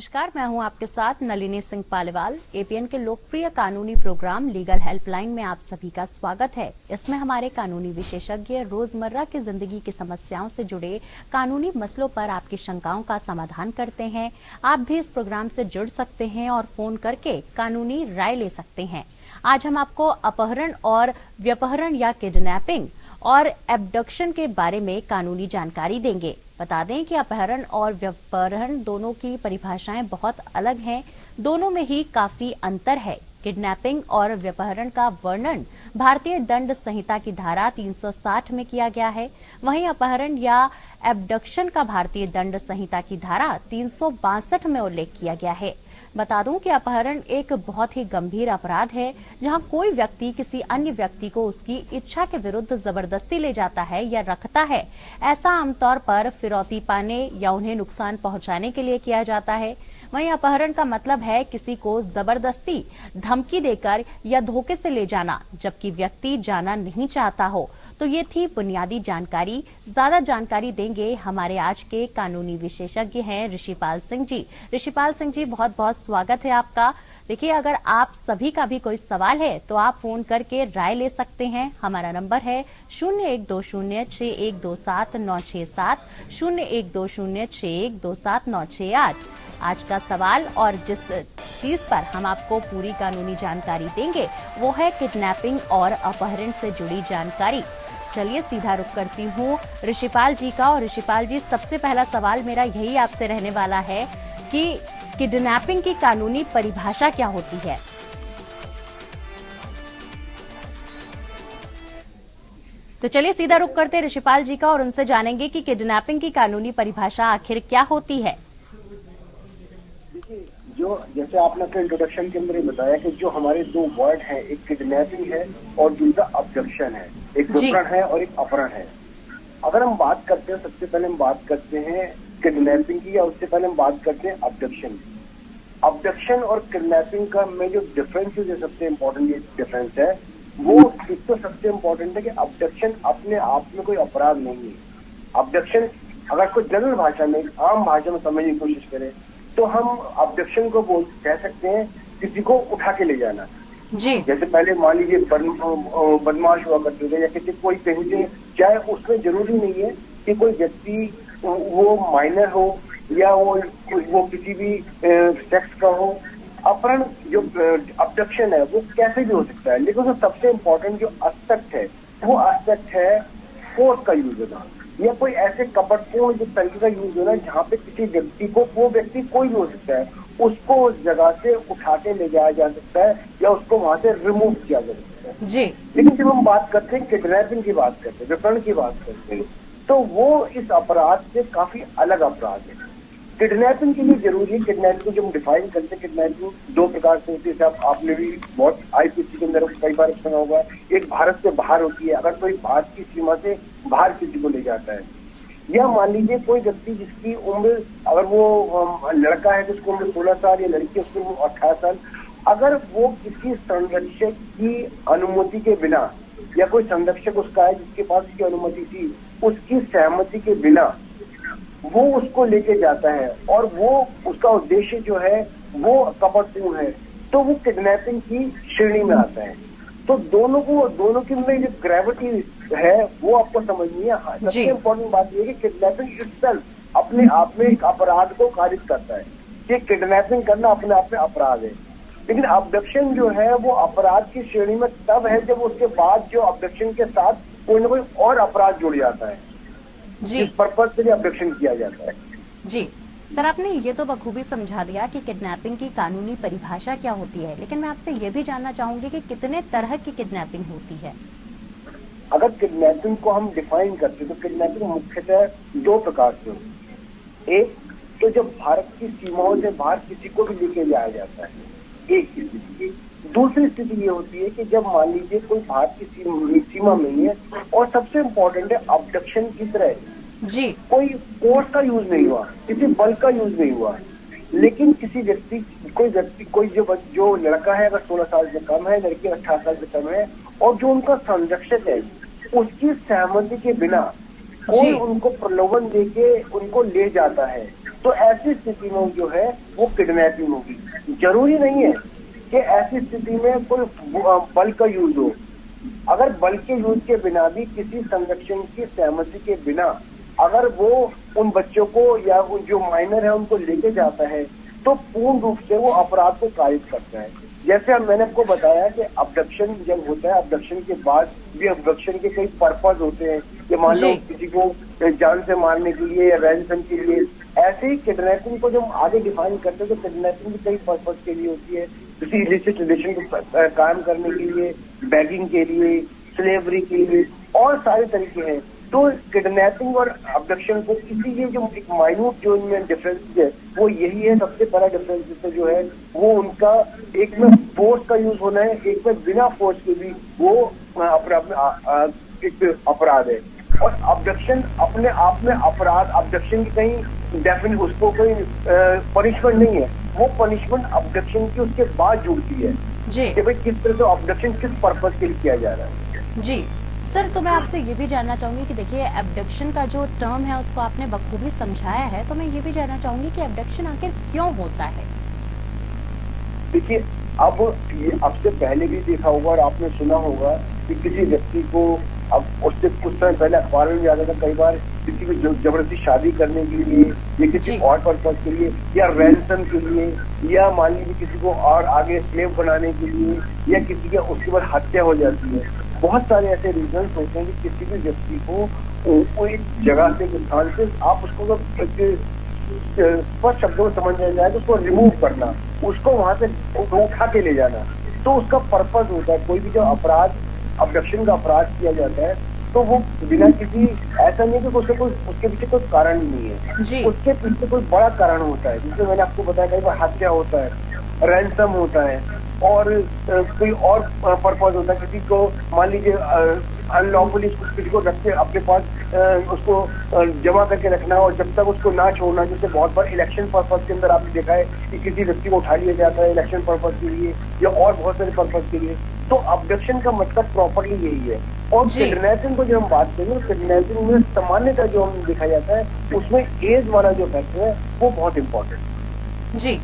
नमस्कार, मैं हूं आपके साथ नलिनी सिंह पालीवाल। एपीएन के लोकप्रिय कानूनी प्रोग्राम लीगल हेल्पलाइन में आप सभी का स्वागत है। इसमें हमारे कानूनी विशेषज्ञ रोजमर्रा की जिंदगी की समस्याओं से जुड़े कानूनी मसलों पर आपकी शंकाओं का समाधान करते हैं। आप भी इस प्रोग्राम से जुड़ सकते हैं और फोन करके कानूनी राय ले सकते हैं। आज हम आपको अपहरण और व्यपहरण या किडनैपिंग और एब्डक्शन के बारे में कानूनी जानकारी देंगे। बता दें कि अपहरण और व्यपहरण दोनों की परिभाषाएं बहुत अलग हैं, दोनों में ही काफी अंतर है। किडनैपिंग और व्यपहरण का वर्णन भारतीय दंड संहिता की धारा 360 में किया गया है, वहीं अपहरण या एब्डक्शन का भारतीय दंड संहिता की धारा 362 में उल्लेख किया गया है। बता दूं कि अपहरण एक बहुत ही गंभीर अपराध है, जहां कोई व्यक्ति किसी अन्य व्यक्ति को उसकी इच्छा के विरुद्ध जबरदस्ती ले जाता है या रखता है। ऐसा आमतौर पर फिरौती पाने या उन्हें नुकसान पहुंचाने के लिए किया जाता है। वहीं अपहरण का मतलब है किसी को जबरदस्ती धमकी देकर या धोखे से ले जाना, जबकि व्यक्ति जाना नहीं चाहता हो। तो ये थी बुनियादी जानकारी। ज्यादा जानकारी देंगे हमारे आज के कानूनी विशेषज्ञ हैं ऋषिपाल सिंह जी। ऋषिपाल सिंह जी, बहुत बहुत स्वागत है आपका। देखिए, अगर आप सभी का भी कोई सवाल है तो आप फोन करके राय ले सकते हैं। हमारा नंबर है 0120612796 0120612796 आज का सवाल और जिस चीज पर हम आपको पूरी कानूनी जानकारी देंगे वो है किडनैपिंग और अपहरण से जुड़ी जानकारी। चलिए सीधा रुख करती हूँ ऋषिपाल जी का। और ऋषिपाल जी, सबसे पहला सवाल मेरा यही आपसे रहने वाला है कि किडनैपिंग की कानूनी परिभाषा क्या होती है? तो चलिए सीधा रुख करते हैं ऋषिपाल जी का और उनसे जानेंगे कि किडनैपिंग की कानूनी परिभाषा आखिर क्या होती है। जो जैसे आपने अपने इंट्रोडक्शन के अंदर बताया कि जो हमारे दो वर्ड हैं, एक किडनैपिंग है और दूसरा अब्डक्शन है, एक व्यपहरण है और एक अपहरण है। अगर हम बात करते हैं, सबसे पहले हम बात करते हैं किडनैपिंग की, या उससे पहले हम बात करते हैं अब्डक्शन की। अब्डक्शन और किडनैपिंग का में जो डिफरेंस है, जो सबसे इम्पोर्टेंट डिफरेंस है, वो एक तो सबसे इम्पोर्टेंट है कि अब्डक्शन अपने आप में कोई अपराध नहीं है। अब्डक्शन अगर कोई जनरल भाषा में, आम भाषा में समझने की कोशिश करें तो हम अब्डक्शन को कह सकते हैं किसी को उठा के ले जाना जी। जैसे पहले मान लीजिए बदमाश हुआ करते थे या किसी कोई कहीं से, चाहे उसमें जरूरी नहीं है कि कोई व्यक्ति वो माइनर हो या वो किसी भी सेक्स का हो। अपहरण जो अब्डक्शन है वो कैसे भी हो सकता है, लेकिन उसमें सबसे इम्पोर्टेंट जो एस्पेक्ट है वो एस्पेक्ट है फोर्स का यूज होना, या कोई ऐसे कपटपूर्ण जो तरीके का यूज होना जहाँ पे किसी व्यक्ति को, वो व्यक्ति कोई भी हो सकता है, उसको उस जगह से उठा के ले जाया जा सकता है या उसको वहां से रिमूव किया जा सकता है जी। लेकिन जब हम बात करते हैं किडनैपिंग की बात करते हैं, व्यपहरण की बात करते हैं, तो वो इस अपराध से काफी अलग अपराध है। किडनैपिंग के लिए जरूरी है, किडनैपिंग जो हम डिफाइन करते हैं, किडनैपिंग दो प्रकार से होती है। आपने भी बहुत आईपीसी के अंदर कई बार सुना होगा। एक भारत से बाहर होती है, अगर कोई भारत की सीमा से बाहर किसी को ले जाता है, या मान लीजिए कोई व्यक्ति जिसकी उम्र, अगर वो लड़का है तो उसकी उम्र 16 साल या लड़की उसकी उम्र 18 साल, अगर वो किसी संरक्षक की अनुमति के बिना, या कोई संरक्षक उसका है जिसके पास उसकी अनुमति थी, उसकी सहमति के बिना वो उसको लेके जाता है और वो उसका उद्देश्य जो है वो कपटपूर्ण है, तो वो किडनैपिंग की श्रेणी में आता है। तो दोनों की में जो ग्रेविटी है वो आपको समझनी है। सबसे इम्पोर्टेंट बात यह है कि किडनैपिंग इटसेल्फ अपने आप में एक अपराध को खारिज करता है कि किडनैपिंग करना अपने आप में अपराध है। लेकिन अब्डक्शन जो है वो अपराध की श्रेणी में तब है जब उसके बाद जो अब्डक्शन के साथ कोई ना कोई और अपराध जुड़ जाता है जी। इस पर्पज से अब्डक्शन किया जाता है। जी सर, आपने ये तो बखूबी समझा दिया कि किडनैपिंग की कानूनी परिभाषा क्या होती है, लेकिन मैं आपसे ये भी जानना चाहूंगी कि कितने तरह की किडनैपिंग होती है। अगर किडनैपिंग को हम डिफाइन करते तो किडनैपिंग मुख्यतः दो प्रकार से होती है। एक तो जब भारत की सीमाओं से बाहर किसी को भी लेके जाया जाता है, एक स्थिति। दूसरी स्थिति ये होती है कि जब मान लीजिए कोई भारत की सीमा में ही है, और सबसे इम्पोर्टेंट है अब्डक्शन की तरह जी, कोई फोर्स का यूज नहीं हुआ, किसी बल का यूज नहीं हुआ, लेकिन किसी व्यक्ति कोई जो लड़का है अगर 16 साल से कम है, लड़की 18 साल से कम है, और जो उनका संरक्षक है उसकी सहमति के बिना कोई उनको प्रलोभन देके उनको ले जाता है, तो ऐसी स्थिति में जो है वो किडनैपिंग होगी। जरूरी नहीं है कि ऐसी स्थिति में कोई बल का यूज हो। अगर बल के यूज के बिना भी किसी संरक्षण की सहमति के बिना अगर वो उन बच्चों को या उन जो माइनर है उनको लेके जाता है तो पूर्ण रूप से वो अपराध को कायद करता है। जैसे मैंने आपको बताया कि अबडक्शन जब होता है, अबडक्शन के बाद भी अबडक्शन के कई पर्पज होते हैं कि मान लो किसी को जान से मारने के लिए या रैंसम के लिए। ऐसे ही किडनैपिंग को जब आगे डिफाइन करते हैं तो किडनैपिंग भी कई पर्पज के लिए होती है, किसी इलिसिट रिलेशन को कायम करने के लिए, बैगिंग के लिए, स्लेवरी के लिए और सारे तरीके हैं। तो किडनैपिंग और अबडक्शन को किसी ये जो एक माइन्यूट जो इनमें डिफरेंस है वो यही है। सबसे बड़ा डिफरेंस जो है वो उनका एक में फोर्स का यूज होना है, एक में बिना फोर्स के भी वो एक अपराध है। और अबडक्शन अपने आप में अपराध, अबडक्शन की कहीं डेफिनेट उसको कोई पनिशमेंट नहीं है, वो पनिशमेंट अबडक्शन की उसके बाद जुड़ती है कि भाई किस तरह से अबडक्शन किस पर्पज के लिए किया जा रहा है। जी सर, तो मैं आपसे ये भी जानना चाहूंगी कि देखिए एब्डक्शन का जो टर्म है उसको आपने बखूबी समझाया है, तो मैं ये भी जानना चाहूंगी कि एब्डक्शन आखिर क्यों होता है। देखिए अब ये आपसे पहले भी देखा होगा और आपने सुना होगा कि किसी व्यक्ति को अब उससे कुछ समय पहले अखबार में जाता था कई बार किसी को जबरदस्ती शादी करने के लिए या किसी और पर्पज के लिए या रैंसम के लिए या मान लीजिए किसी को और आगे स्लेव बनाने के लिए या किसी के उसके बाद हत्या हो जाती है। बहुत सारे ऐसे रीजंस होते हैं कि किसी भी व्यक्ति को एक जगह से एक स्थान से आप उसको स्पष्ट शब्दों में समझ में जाए तो उसको रिमूव करना, उसको वहां से उठा के ले जाना, तो उसका पर्पज होता है। कोई भी जो अपराध अबडक्शन का अपराध किया जाता है तो वो बिना किसी ऐसा नहीं है कि उसके पीछे कोई कारण नहीं है, उसके पीछे कोई बड़ा कारण होता है। जिसमें मैंने आपको बताया कई बार हत्या होता है, रैंसम होता है और कोई और पर्पज होता है। किसी को मान लीजिए अनलॉफुली किसी को रख के अपने पास उसको जमा करके रखना और जब तक उसको ना छोड़ना। जैसे बहुत बार इलेक्शन पर्पज के अंदर आपने देखा है कि किसी व्यक्ति को उठा लिया जाता है इलेक्शन पर्पज के लिए या और बहुत सारे पर्पज के लिए। तो अबडक्शन का मतलब प्रॉपर्ली यही है। और किडनैपिंग को जब हम बात करेंगे तो किडनैपिंग में सामान्यतः जो हम देखा जाता है उसमें एज वाला जो फैक्टर है वो बहुत इम्पोर्टेंट। जी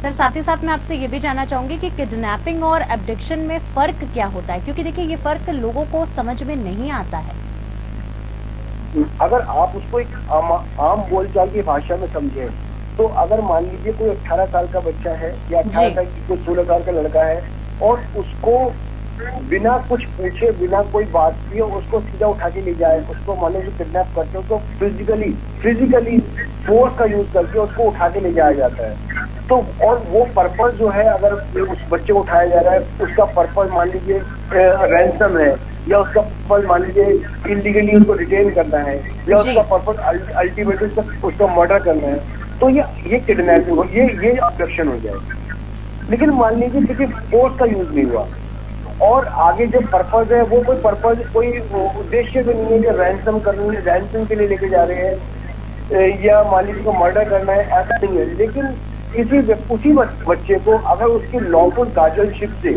सर, साथ ही साथ मैं आपसे ये भी जानना चाहूंगी कि किडनैपिंग और एब्डक्शन में फर्क क्या होता है, क्योंकि देखिए ये फर्क लोगों को समझ में नहीं आता है। अगर आप उसको एक आम बोलचाल की भाषा में समझे तो अगर मान लीजिए कोई 18 साल का बच्चा है या 18 साल की कोई 16 साल का लड़का है और उसको बिना कुछ पूछे बिना कोई बात किए उसको सीधा उठा के ले जाए, उसको मान लीजिए किडनैप करते हो तो फिजिकली फोर्स का यूज करके उसको उठा के ले जाया जाता है। तो और वो पर्पज जो है अगर उस बच्चे को उठाया जा रहा है उसका पर्पज मान लीजिए रैंसम है या उसका पर्पज मान लीजिए इलीगली उसको डिटेन करना है या उसका पर्पज अल्टीमेटली उसका मर्डर करना है, तो ये किडनैपिंग हो, ये अबडक्शन हो जाए। लेकिन मान लीजिए किसी फोर्स का यूज नहीं हुआ और आगे जो पर्पज है वो कोई उद्देश्य तो नहीं है कि रैंसम के लिए लेके जा रहे हैं या मान लीजिए को मर्डर करना है, ऐसा नहीं है। लेकिन उसी बच्चे को अगर उसकी लॉफुल गार्जियनशिप से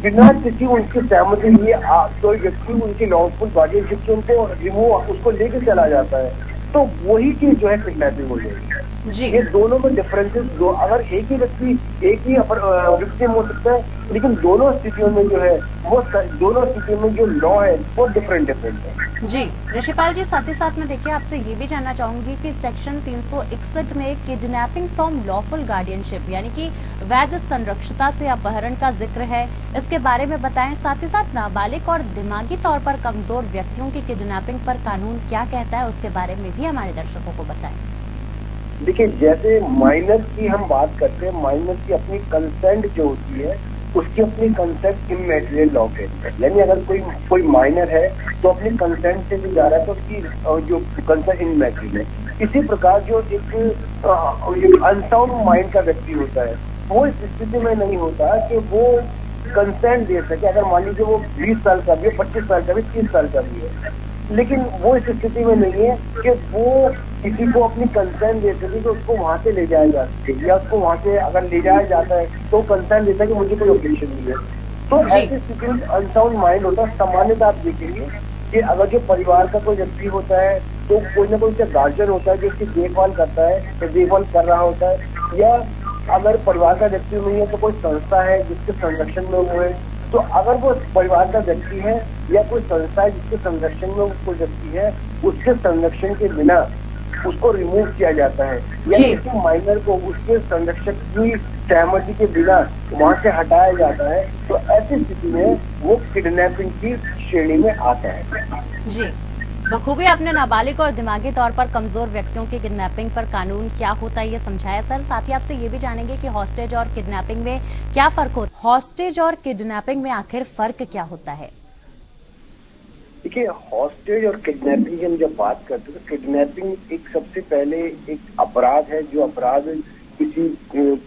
बिना किसी उनकी सहमति लिए कोई व्यक्ति उनकी लॉफुल गार्जियनशिप से उनको रिमूव उसको लेके चला जाता है तो वही चीज जो है किडनैपिंग हो जाएगी। ये दोनों में डिफरेंसेस अगर एक ही व्यक्ति विक्टिम हो सकता है लेकिन दोनों स्थितियों में जो है वो दोनों स्थितियों में जो लॉ है वो डिफरेंट है। जी ऋषिपाल जी, साथ ही साथ में देखिए आपसे ये भी जानना चाहूंगी कि सेक्शन 361 में किडनैपिंग फ्रॉम लॉफुल गार्डियनशिप यानी कि वैध संरक्षता से अपहरण का जिक्र है, इसके बारे में बताएं। साथ ही साथ नाबालिग और दिमागी तौर पर कमजोर व्यक्तियों की किडनैपिंग पर कानून क्या कहता है उसके बारे में भी हमारे दर्शकों को बताएं। देखिए जैसे माइनर की हम बात करते हैं, माइनर की अपनी कंसेंट जो होती है उसकी अपनी कंसेंट इमैटेरियल लॉ के यानी अगर कोई माइनर है तो अपनी कंसेंट से भी जा रहा है तो उसकी जो कंसेंट इमैटेरियल है। इसी प्रकार जो एक अनसाउंड माइंड का व्यक्ति होता है वो इस स्थिति में नहीं होता कि वो कंसेंट दे सके। अगर मान लीजिए वो 20 साल का भी है, 25 साल का भी, 30 साल का भी है, लेकिन वो इस स्थिति में नहीं है कि वो किसी को अपनी कंसर्न दे सके तो उसको वहां से ले जाया जा सके या उसको वहां से अगर ले जाया जाता है तो कंसर्न देता है कि मुझे कोई ऑब्जेक्शन नहीं है। तो ऐसी स्थिति में अनसाउंड माइंड होता है। सामान्यतः आप देखेंगे कि अगर जो परिवार का कोई व्यक्ति होता है तो कोई ना कोई उसका गार्जियन होता है जो उसकी देखभाल करता है या देखभाल कर रहा होता है, या अगर परिवार का व्यक्ति नहीं है तो कोई संस्था है जिसके संरक्षण में वो है। तो अगर वो परिवार का व्यक्ति है या कोई संस्था है जिसके संरक्षण में वो कोई व्यक्ति है, उसके संरक्षण के बिना उसको रिमूव किया जाता है या किसी माइनर को उसके संरक्षक की सहमति के बिना वहां से हटाया जाता है, तो ऐसी स्थिति में वो किडनैपिंग की श्रेणी में आता है। जी, बखूबी आपने नाबालिग और दिमागी तौर पर कमजोर व्यक्तियों की किडनैपिंग पर कानून क्या होता है ये समझाया सर। साथ ही आपसे ये भी जानेंगे कि हॉस्टेज और किडनैपिंग में क्या फर्क होता है। हॉस्टेज और किडनैपिंग में आखिर फर्क क्या होता है? देखिए, हॉस्टेज और किडनैपिंग की हम जब बात करते हैं तो किडनैपिंग एक सबसे पहले एक अपराध है, जो अपराध किसी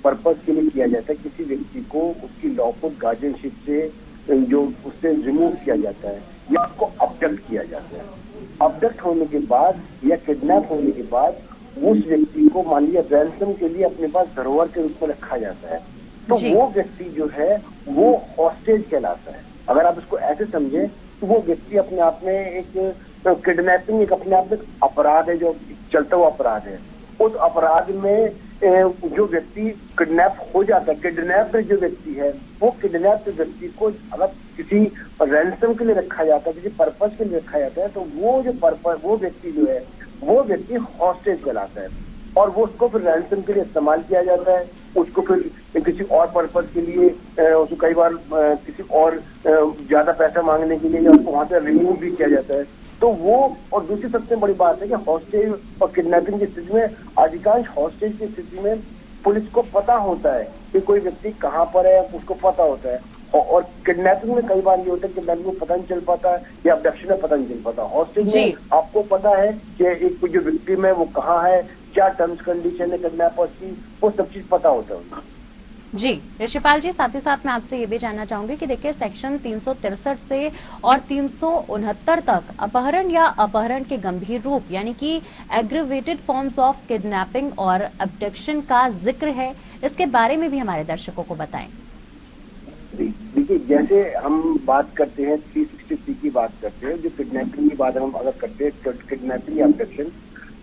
पर्पस के लिए किया जाता है। किसी व्यक्ति को उसकी लॉफुल गार्जियनशिप से जो उससे रिमूव किया जाता है या उसको अबडक्ट किया जाता है। अबडक्ट होने के बाद या किडनैप होने के बाद उस व्यक्ति को मान लिया रैंसम के लिए अपने पास धरोहर के रूप में रखा जाता है, तो वो व्यक्ति जो है वो हॉस्टेज कहलाता है। अगर आप इसको ऐसे समझे तो वो व्यक्ति अपने आप में एक किडनैपिंग एक अपने आप में अपराध है, जो चलता हुआ अपराध है। उस अपराध में जो व्यक्ति किडनैप हो जाता है, किडनैप जो व्यक्ति है, वो किडनैप व्यक्ति को अगर किसी रैंसम के लिए रखा जाता है, किसी पर्पस के लिए रखा जाता है, तो वो जो पर्पस वो व्यक्ति जो है वो व्यक्ति हॉस्टेज कहलाता है। और वो उसको फिर रैंसम के लिए इस्तेमाल किया जाता है, उसको फिर किसी और पर्पस के लिए उसको कई बार किसी और ज्यादा पैसा मांगने के लिए या उसको वहां से रिमूव भी किया जाता है। तो वो, और दूसरी सबसे बड़ी बात है कि हॉस्टेज और किडनैपिंग की स्थिति में, अधिकांश हॉस्टेज की स्थिति में पुलिस को पता होता है कि कोई व्यक्ति कहाँ पर है, उसको पता होता है। और किडनैपिंग में कई बार ये होता है कि किडनैपिंग में पता नहीं चल पाता है या अबडक्शन में पता नहीं चल पाता। हॉस्टेज में आपको पता है कि एक जो विक्टिम है वो कहाँ है, क्या टर्म्स कंडीशन है किडनैपर्स की, वो सब चीज पता होता है उनको। जी ऋषिपाल जी, साथ ही साथ मैं आपसे ये भी जानना चाहूंगी कि देखिए सेक्शन 363 से और 369 तक अपहरण या अपहरण के गंभीर रूप यानी कि एग्रीवेटेड फॉर्म्स ऑफ किडनैपिंग और अबडक्शन का जिक्र है, इसके बारे में भी हमारे दर्शकों को बताएं। देखिए, जैसे हम बात करते हैं 363 की बात करते हैं, जो किडनैपिंग की बात हम अगर करते हैं, किडनैपिंग या अबडक्शन,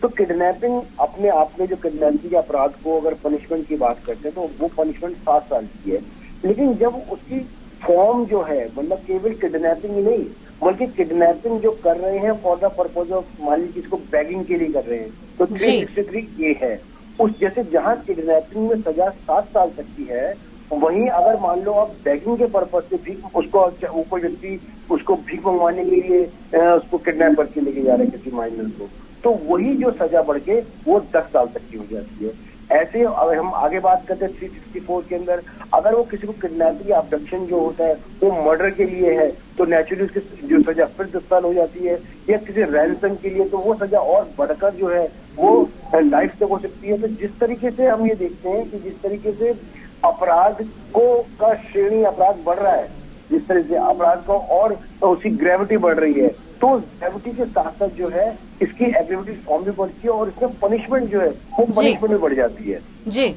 तो किडनैपिंग अपने आप में जो किडनैपिंग के अपराध को अगर पनिशमेंट की बात करते हैं तो वो पनिशमेंट 7 साल की है। लेकिन जब उसकी फॉर्म जो है, मतलब केवल किडनैपिंग ही नहीं बल्कि किडनैपिंग जो कर रहे हैं फॉर द पर्पज ऑफ, मान लीजिए इसको बैगिंग के लिए कर रहे हैं, तो 363 ए है उस, जैसे जहाँ किडनैपिंग में सजा 7 साल तक की है, वहीं अगर मान लो आप बैगिंग के पर्पज से भीख, उसको कोई व्यक्ति उसको भीख मंगवाने के लिए उसको किडनैप करके लेके जा रहे हैं किसी माइनर को, तो वही जो सजा बढ़ के वो 10 साल तक की हो जाती है। ऐसे अगर हम आगे बात करते हैं 364 के अंदर, अगर वो किसी को किडनैपिंग या अबडक्शन जो होता है वो मर्डर के लिए है तो नेचुरली उसकी जो सजा फिर 10 साल हो जाती है, या किसी रैंसम के लिए तो वो सजा और बढ़कर जो है वो लाइफ तक हो सकती है। तो जिस तरीके से हम ये देखते हैं कि जिस तरीके से अपराध को का श्रेणी अपराध बढ़ रहा है, जिस तरह से अपराध को और उसकी ग्रेविटी बढ़ रही है, तो ग्रेविटी के साथ साथ जो है इसकी एग्रीवेटेड फॉर्म भी बढ़ती है और इसमें पनिशमेंट जो है वो पनिशमेंट भी बढ़ जाती है। जी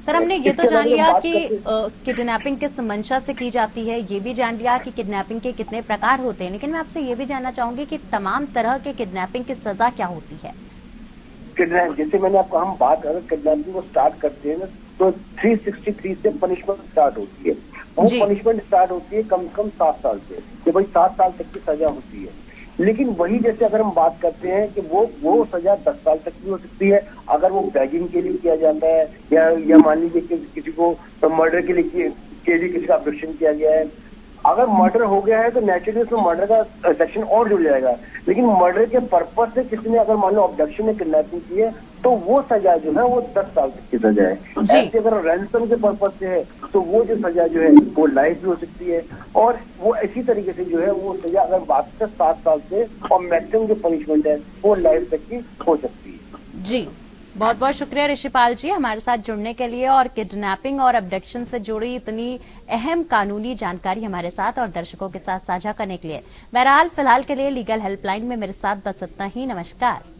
सर, हमने ये तो जान लिया कि किडनैपिंग किस मंशा से की जाती है, ये भी जान लिया कि किडनैपिंग के कितने प्रकार होते हैं, लेकिन मैं आपसे ये भी जानना चाहूंगी कि तमाम तरह के किडनैपिंग की सजा क्या होती है? किडनैप, जैसे मैंने आपको हम बात अगर किडनैपिंग को स्टार्ट करते हैं ना, तो 363 से पनिशमेंट स्टार्ट होती है। वो पनिशमेंट स्टार्ट होती है कम से कम 7 साल से, कि भाई 7 साल तक की सजा होती है। लेकिन वही जैसे अगर हम बात करते हैं कि वो सजा 10 साल तक भी हो सकती है अगर वो बैगिंग के लिए किया जाता है, या मान लीजिए कि किसी को मर्डर के लिए किसी का अबडक्शन किया गया है। अगर मर्डर हो गया है तो नेचुरली उसमें मर्डर का सेक्शन और जुड़ जाएगा। लेकिन मर्डर के पर्पज से किसी ने अगर मान लो अबडक्शन या किडनैपिंग की है तो वो सजा जो है वो 10 साल तक की सजा है। ऐसे अगर रैंसम के पर्पज से है तो वो जो सजा जो है वो लाइफ भी हो सकती है, और वो इसी तरीके से जो है वो सजा अगर बात से 7 साल से और मैक्सिमम जो पनिशमेंट है वो लाइफ तक की हो सकती है। जी, बहुत बहुत शुक्रिया ऋषिपाल जी हमारे साथ जुड़ने के लिए और किडनैपिंग और अबडक्शन से जुड़ी इतनी अहम कानूनी जानकारी हमारे साथ और दर्शकों के साथ साझा करने के लिए। बहरहाल फिलहाल के लिए लीगल हेल्पलाइन में मेरे साथ बस इतना ही। नमस्कार।